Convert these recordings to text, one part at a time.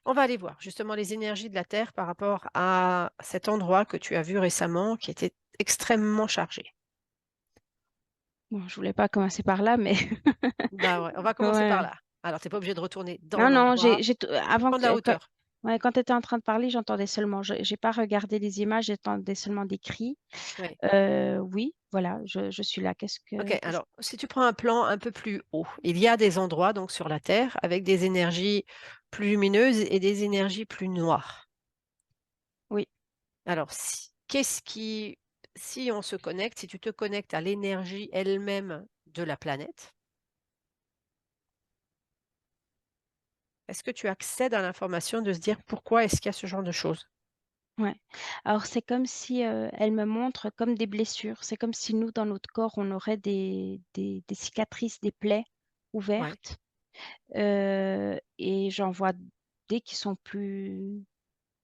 On va aller voir justement les énergies de la Terre par rapport à cet endroit que tu as vu récemment qui était extrêmement chargé. Bon, je voulais pas commencer par là, mais Bah, ouais, on va commencer par ouais. là. Alors tu es pas obligé de retourner dans Non, non, l'endroit, j'ai t avant prends de la que hauteur. ouais, quand tu étais en train de parler, j'entendais seulement. J'ai pas regardé les images, j'entendais seulement des cris. Oui. Oui, voilà, je suis là. OK, Qu'est-ce alors si tu prends un plan un peu plus haut, il y a des endroits donc sur la Terre avec des énergies plus lumineuses et des énergies plus noires. oui. Alors si on se connecte, si tu te connectes à l'énergie elle-même de la planète, est-ce que tu accèdes à l'information de se dire pourquoi est-ce qu'il y a ce genre de choses? Ouais. Alors c'est comme si, elle me montre comme des blessures. C'est comme si nous, dans notre corps, on aurait des cicatrices, des plaies Ouais, ouvertes, et j'en vois des qui sont plus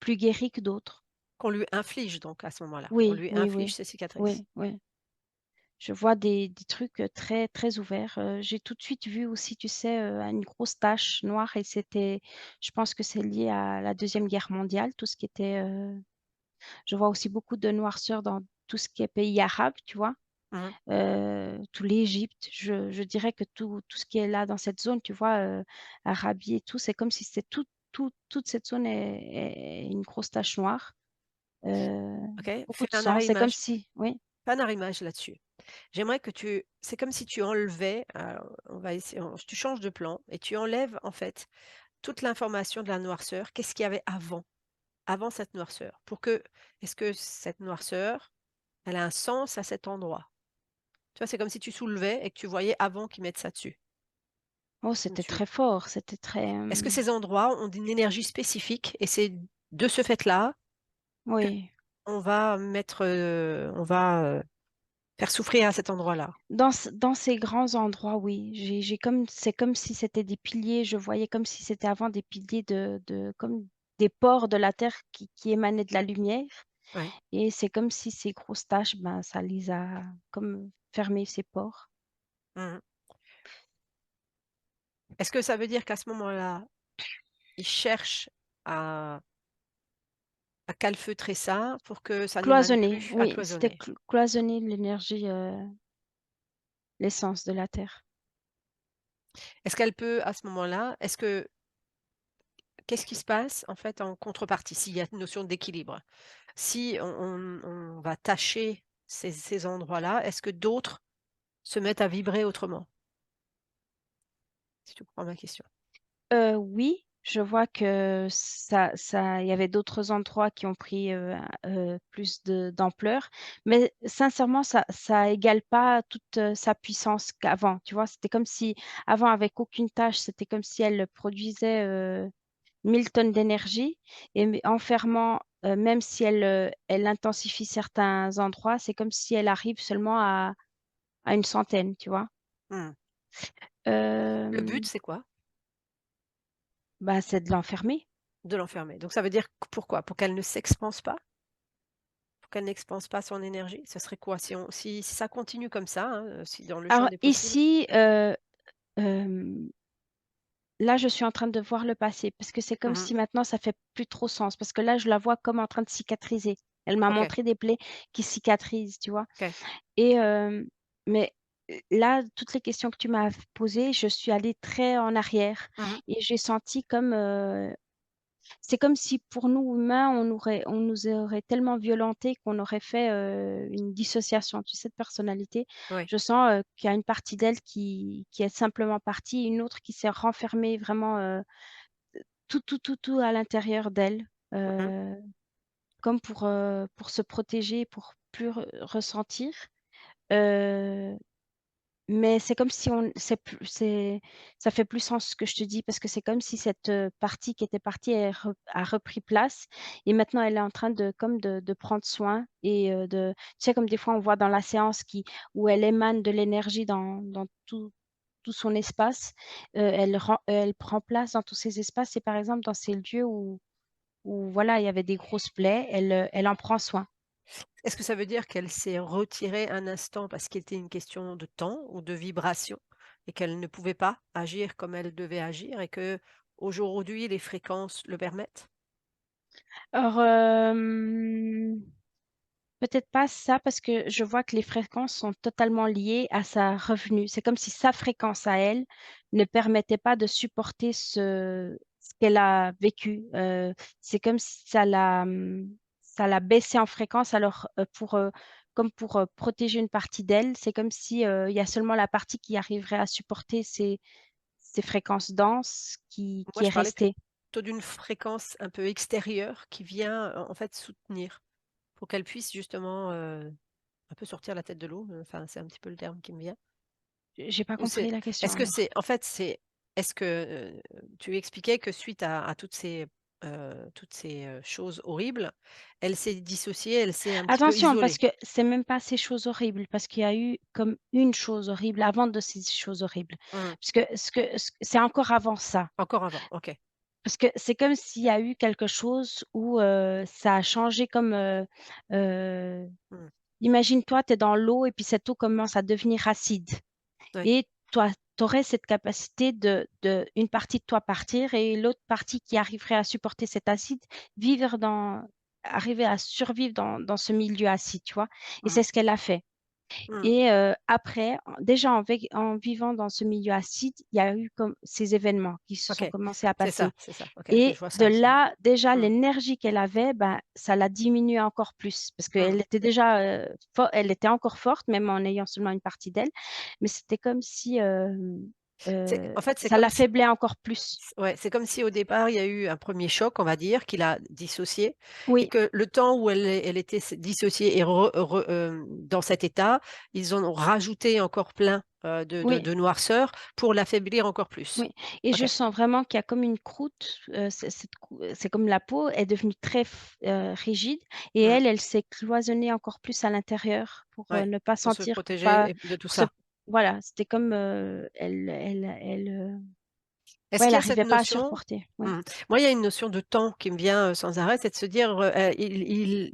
guéries que d'autres. qu'on lui inflige donc à ce moment-là. On Oui, lui oui, inflige oui. ces cicatrices. Oui, oui. Je vois des trucs, très très ouverts. J'ai tout de suite vu aussi, tu sais, une grosse tache noire et je pense que c'est lié à la Deuxième Guerre mondiale, tout ce qui était, je vois aussi beaucoup de noirceur dans tout ce qui est pays arabes, tu vois? Mmh. Tout l'Égypte, je dirais que tout ce qui est là dans cette zone, tu vois, Arabie et tout, c'est comme si c'était toute cette zone est une grosse tache noire, heu, OK, beaucoup fais de un sang. arrêt C'est comme image. si oui, Fais un arrêt image là-dessus. J'aimerais que tu c'est comme si tu enlevais, tu changes de plan et tu enlèves en fait toute l'information de la noirceur. Qu'est-ce qu'il y avait avant? Avant cette noirceur? Est-ce que cette noirceur, elle a un sens à cet endroit? Tu vois, c'est comme si tu soulevais et que tu voyais avant qu'ils mettent ça dessus. oh, Tu me c'était suis? très fort, c'était très, Est-ce que ces endroits ont une énergie spécifique et c'est de ce fait-là oui. qu'on va faire souffrir à cet endroit-là? Dans ces grands endroits, oui, j'ai comme c'est comme si c'était des piliers, je voyais comme si c'était avant des piliers de comme des pores de la terre qui émanaient de la lumière Ouais. et c'est comme si ces grosses taches, ben, ça les a comme fermé ces pores. Mmh. Est-ce que ça veut dire qu'à ce moment-là, ils cherchent à calfeutrer ça pour que ça n'émane Cloisonné, plus, à oui, c'était cloisonner? cloisonné l'énergie, l'essence de la terre. Est-ce qu'elle peut à ce moment-là qu'est-ce qui se passe en fait en contrepartie? S'il y a une notion d'équilibre? Si on va tâcher ces endroits-là, est-ce que d'autres se mettent à vibrer autrement? Si tu comprends ma question? Oui, je vois que il y avait d'autres endroits qui ont pris, plus d'ampleur, mais sincèrement, ça égale pas toute, sa puissance qu'avant, tu vois? C'était comme si avant, avec aucune tâche, c'était comme si elle produisait, 1000 tonnes d'énergie et mais en fermant, même si elle intensifie certains endroits, c'est comme si elle arrive seulement à une centaine, tu vois? Mmh. Le but, Hem, c'est quoi? Bah, c'est de l'enfermer. De l'enfermer. Donc ça veut dire pourquoi? Pour qu'elle ne s'expanse pas? Pour qu'elle n'expanse pas son énergie? Ce serait quoi? Si ça continue comme ça, hein, si dans le champ Alors des possibles ici, hem, là, je suis en train de voir le passé parce que c'est comme mmh. si maintenant ça fait plus trop sens parce que là, je la vois comme en train de cicatriser. Elle m'a OK, montré des plaies qui cicatrisent, tu vois? OK. Et mais là, toutes les questions que tu m'as posées, je suis allée très en arrière Mmh. et j'ai senti comme, c'est comme si pour nous humains, on nous aurait tellement violentés qu'on aurait fait, une dissociation, tu sais, de personnalité. Oui. Je sens, qu'il y a une partie d'elle qui est simplement partie, une autre qui s'est renfermée vraiment, tout à l'intérieur d'elle, Mmh. heu, comme pour se protéger, pour plus ressentir. Heu mais c'est comme si on c'est plus c'est ça fait plus sens ce que je te dis parce que c'est comme si cette, partie qui était partie a repris place et maintenant elle est en train de prendre soin et tu sais comme des fois on voit dans la séance où elle émane de l'énergie dans tout son espace, elle prend place dans tous ces espaces et par exemple dans ces lieux où voilà, il y avait des grosses plaies, elle en prend soin. Est-ce que ça veut dire qu'elle s'est retirée un instant parce qu'il était une question de temps ou de vibration et qu'elle ne pouvait pas agir comme elle devait agir et que aujourd'hui les fréquences le permettent? Alors, peut-être pas ça parce que je vois que les fréquences sont totalement liées à sa revenu. C'est comme si sa fréquence à elle ne permettait pas de supporter ce qu'elle a vécu. C'est comme si ça l'a baissé en fréquence. Alors, comme pour protéger une partie d'elle, c'est comme si il y a seulement la partie qui arriverait à supporter ces fréquences denses Moi qui est je parlais restée. plutôt d'une fréquence un peu extérieure qui vient, en fait soutenir, pour qu'elle puisse justement, un peu sortir la tête de l'eau, enfin c'est un petit peu le terme qui me vient. J'ai pas Ou compris c'est la question est-ce que alors. c'est en fait, est-ce que, tu expliquais que suite à toutes ces, choses horribles, elle s'est dissociée, elle s'est un petit peu Attention, parce isolée? que c'est même pas ces choses horribles, parce qu'il y a eu comme une chose horrible avant de ces choses horribles. Mmh. Parce que c'est encore avant ça. Encore avant, OK. Parce que c'est comme s'il y a eu quelque chose où, ça a changé comme, heu, Mmh. imagine-toi, tu es dans l'eau et puis cette eau commence à devenir acide Ouais. et toi, tu aurais cette capacité de une partie de toi partir et l'autre partie qui arriverait à supporter cet acide, vivre dans arriver à survivre dans ce milieu acide, tu vois? Et Mmh. c'est ce qu'elle a fait. Mmh. Et après, déjà en vivant dans ce milieu acide, il y a eu comme ces événements qui se sont OK. commencés à C'est ça, passer c'est ça. OK, OK, je et vois de ça, c'est là, déjà mmh. l'énergie qu'elle avait, ben, ça l'a diminuée encore plus parce Mmh. qu'elle était déjà, elle était encore forte même en ayant seulement une partie d'elle, mais c'était comme si, C'est ça comme si l'affaiblait encore plus. ouais, c'est comme si au départ, il y a eu un premier choc, on va dire, qui l'a dissociée et Oui, que le temps où elle était dissociée et dans cet état, ils en ont rajouté encore plein, oui. de noirceur pour l'affaiblir encore plus. Oui et je OK. sens vraiment qu'il y a comme une croûte, c'est comme la peau est devenue très rigide et Mmh. elle s'est cloisonnée encore plus à l'intérieur Ouais, ne pas pour se sentir, pour protéger pas et de tout pour se ça. voilà, c'était comme, Est-ce ouais, elle qu'il y a cette arrivait pas à notion supporter, oui. mmh, moi, il y a une notion de temps qui me vient, sans arrêt, c'est de se dire, il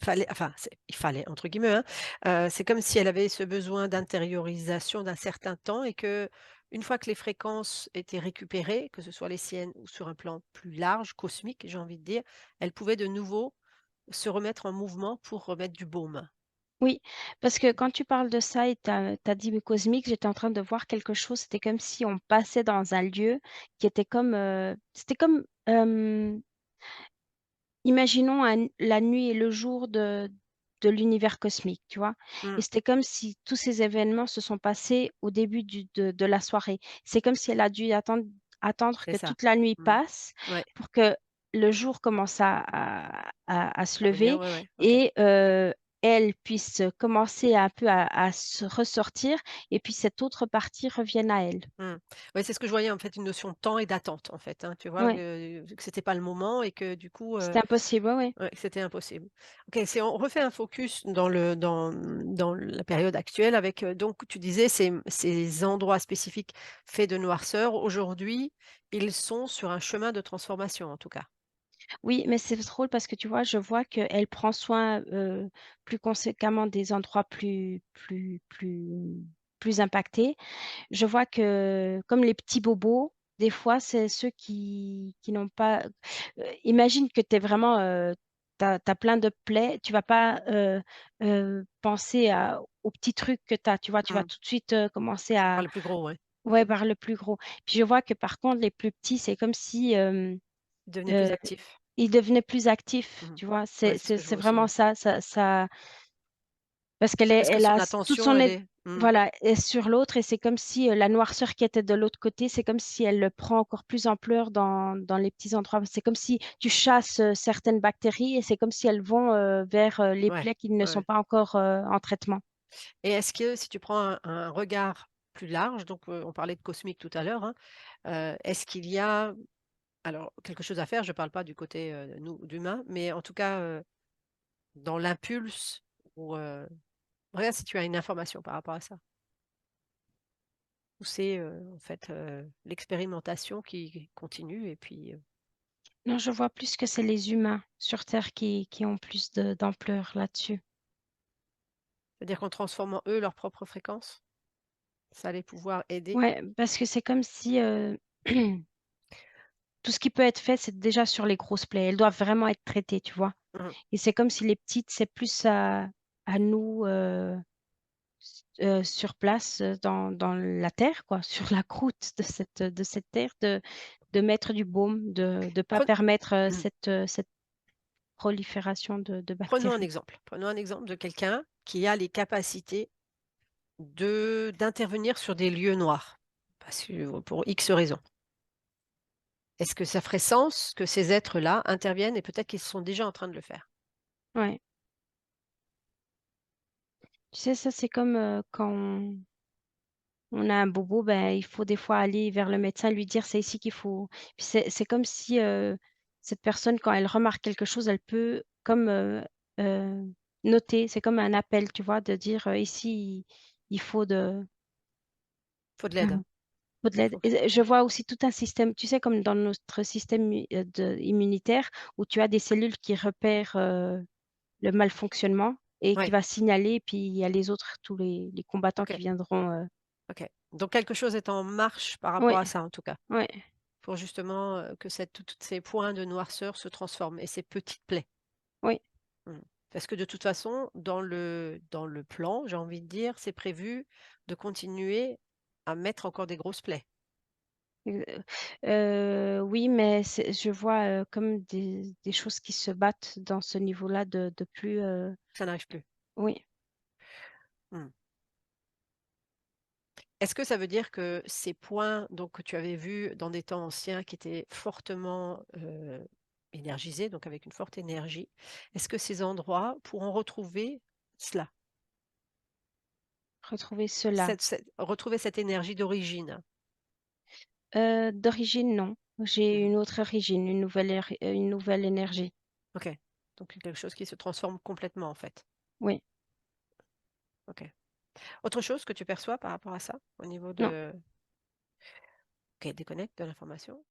fallait enfin, «il fallait» entre guillemets, hein, c'est comme si elle avait ce besoin d'intériorisation d'un certain temps et que une fois que les fréquences étaient récupérées, que ce soit les siennes ou sur un plan plus large, cosmique, j'ai envie de dire, elle pouvait de nouveau se remettre en mouvement pour remettre du baume. Oui, parce que quand tu parles de ça et tu as dit cosmique, j'étais en train de voir quelque chose, c'était comme si on passait dans un lieu qui était comme, c'était comme, imaginons la nuit et le jour de l'univers cosmique, tu vois? Et Mmh, c'était comme si tous ces événements se sont passés au début de la soirée. C'est comme si elle a dû attendre c'est que ça. toute la nuit Mmh, passe ouais, pour que le jour commence à se à venir, lever ouais, ouais, OK. et elle puisse commencer un peu à se ressortir et puis cette autre partie revienne à elle. Mmh. Ouais, c'est ce que je voyais, en fait, une notion de temps et d'attente, en fait, hein, tu vois? Ouais, Que c'était pas le moment et que du coup, c'était impossible, ouais, ouais. ouais, que c'était impossible. OK, si on refait un focus dans la période actuelle avec, donc tu disais ces endroits spécifiques faits de noirceur, aujourd'hui, ils sont sur un chemin de transformation, en tout cas? Oui, mais c'est drôle parce que tu vois, je vois qu'elle prend soin, plus conséquemment des endroits plus impactés. Je vois que comme les petits bobos, des fois, c'est ceux qui n'ont pas imagine que tu es vraiment, tu as plein de plaies, tu vas pas, penser aux petits trucs que tu as, tu vois? Tu vas Mmh. tout de suite, commencer Par à le plus gros, ouais. ouais, par le plus gros. Puis je vois que par contre les plus petits, c'est comme si, Devenir plus Heu, actif. il devenait plus actif, Mmh. tu vois? Ouais, c'est ce que je C'est vois aussi, vraiment ouais. ça parce C'est parce que elle son a toute attention, son elle é est mmh, voilà, est sur l'autre et c'est comme si, la noirceur qui était de l'autre côté, c'est comme si elle prend encore plus ampleur dans les petits endroits. C'est comme si tu chasses, certaines bactéries et c'est comme si elles vont, vers, les ouais, plaies qui ne ouais, sont ouais. pas encore, en traitement. Et est-ce que si tu prends un regard plus large, donc, on parlait de cosmique tout à l'heure, hein, est-ce qu'il y a alors quelque chose à faire? Je ne parle pas du côté, nous d'humain, mais en tout cas, dans l'impulse ou, regarde si tu as une information par rapport à ça. Ou c'est, en fait, l'expérimentation qui continue et puis, Non, je vois plus que c'est les humains sur terre qui ont plus d'ampleur là-dessus. c'est-à-dire qu'en transformant eux leur propre fréquence, ça allait pouvoir aider? Ouais, parce que c'est comme si, tout ce qui peut être fait, c'est déjà sur les grosses plaies. Elles doivent vraiment être traitées, tu vois? Mmh. Et c'est comme si les petites, c'est plus à nous, sur place, dans la terre quoi, sur la croûte de cette terre, de mettre du baume, de pas Pre permettre, mmh. cette prolifération de Prenons un bactéries. exemple. Prenons un exemple de quelqu'un qui a les capacités d'intervenir sur des lieux noirs, parce que pour X raisons. Est-ce que ça ferait sens que ces êtres-là interviennent et peut-être qu'ils sont déjà en train de le faire? Ouais. Tu sais, ça, c'est comme, quand on a un bobo, ben, il faut des fois aller vers le médecin, lui dire: «C'est ici qu'il faut». Puis c'est comme si, cette personne, quand elle remarque quelque chose, elle peut comme, heu, noter. C'est comme un appel, tu vois? De dire, «Ici, il faut de Faut de l'aide. faut de l'aide». Faut que Et je vois aussi tout un système, tu sais, comme dans notre système immunitaire, où tu as des cellules qui repèrent, le malfonctionnement et qui ouais, va signaler, puis il y a les autres, tous les combattants qui OK, viendront, OK. Donc quelque chose est en marche par rapport ouais, à ça, en tout cas, ouais, pour justement, que tous ces points de noirceur se transforment et ces petites plaies. oui. Mmh. Parce que de toute façon, dans le plan, j'ai envie de dire, c'est prévu de continuer à mettre encore des grosses plaies. Heu oui, mais je vois, comme des choses qui se battent dans ce niveau-là de plus, Ça n'arrive plus. oui, Mmh. Est-ce que ça veut dire que ces points donc que tu avais vus dans des temps anciens qui étaient fortement, énergisés, donc avec une forte énergie, est-ce que ces endroits pourront retrouver cela? retrouver cela. Retrouver cette énergie d'origine? D'origine, non. J'ai Mmh. une autre origine, une nouvelle énergie. OK. Donc quelque chose qui se transforme complètement en fait. Oui, OK. Autre chose que tu perçois par rapport à ça? Au niveau non. de OK, déconnecte de l'information.